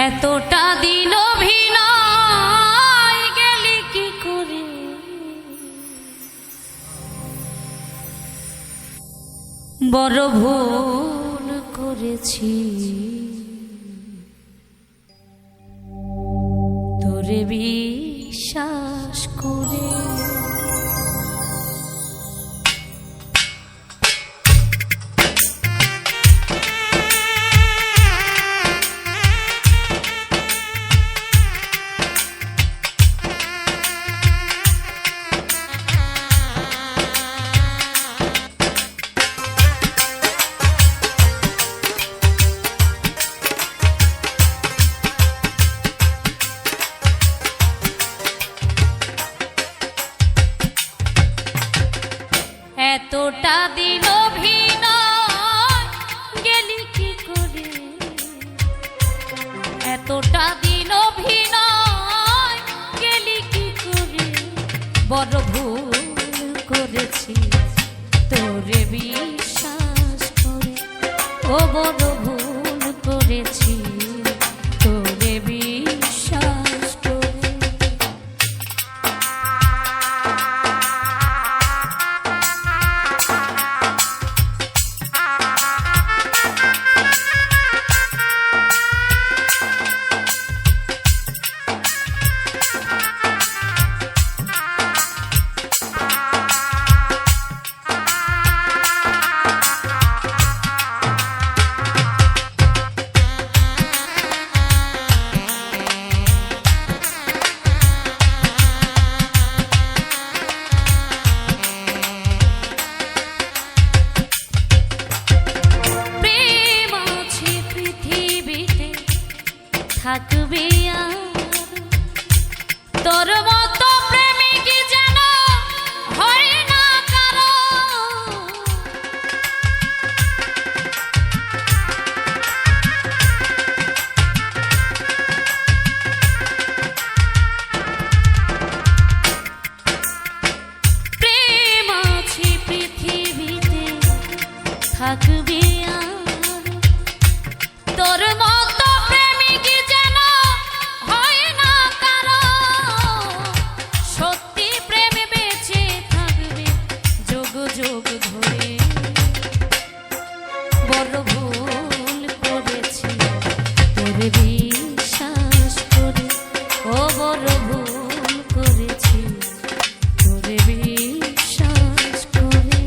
এতটা দিন অভিনয় গেলি কি করে, বড় ভুল করেছি তোরে বিশ্বাস করে। এতটা দিন অভিনয় গেলি কি করে, এতটা দিন অভিনয় গেলি কি করে, বড় ভুল করেছি তোরে বিশ্বাস করে। ও বড় ভুল করেছি তোরে বিশ্বাস করে। থাকবে তোর মতো প্রেমিক যেন হয় না কারো, প্রেম আছে পৃথিবীতে থাকবে তোর মতো বিশ্বাস করে। ও বড় ভুল করেছি তোরে বিশ্বাস করে।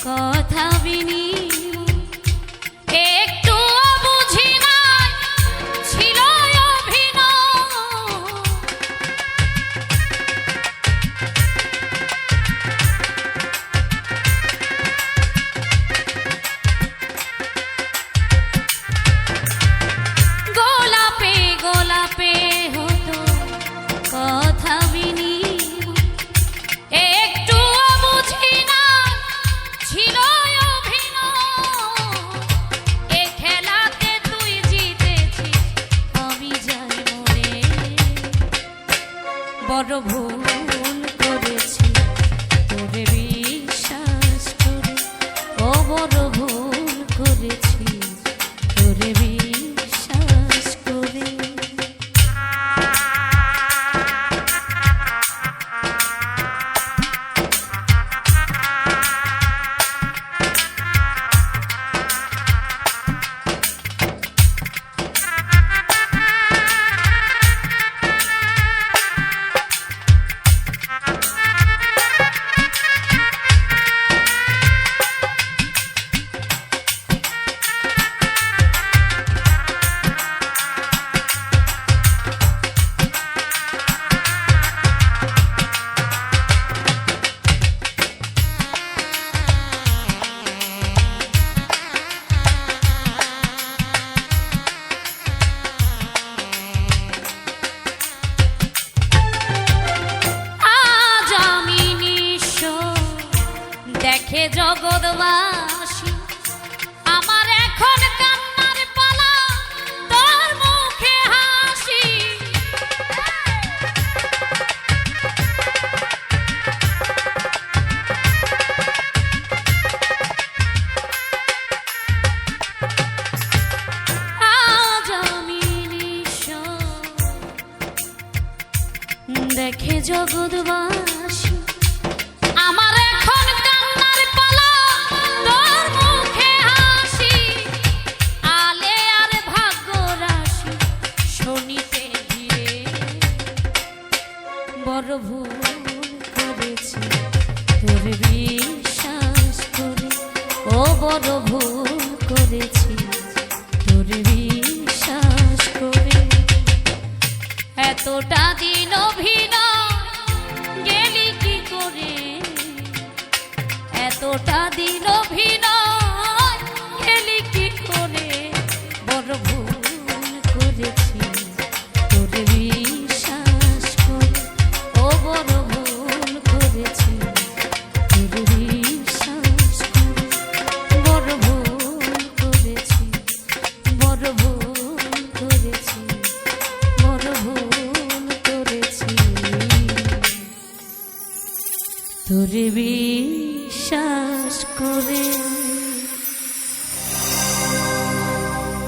কথা বিনিময় একটু বুঝি নাই ছিল অভিনয়, গোলাপে গোলাপে হতো কথা বিনিময় একটু বুঝি না ছিল অভিনয়। এ খেলাতে তুই জিতেছিস আমি যাই মরে, বড় ভুল করেছি তোরে বিশ্বাস করে। ও বড় ভুল করেছি তোরে বিশ্বাস করে। জগৎবাসী আমার এখন কান্নার পালা তোর মুখে হাসি আজ আমি নিঃস্ব দেখে জগৎবাসী আমার এখন কান্নার পালা তোর মুখে হাসি আলে আর ভাগ্য রাশি শনিতে ঘিরে বড় ভুল করেছি তোর বিশ্বাস করে ও বড় ভুল করেছি তোর বিশ্বাস করে এতটা দিন অভিনয় গেলি কি করে এতটা দিন অভিনয় গেলি কি করে বড় ভুল করেছি তোর বিশ্বাস করে ও বড় ভুল করেছি তোর বিশ্বাস করে বড় ভুল করেছি বড় ভুল করেছি বড় ভুল করেছি তোর বিশ্বাস করে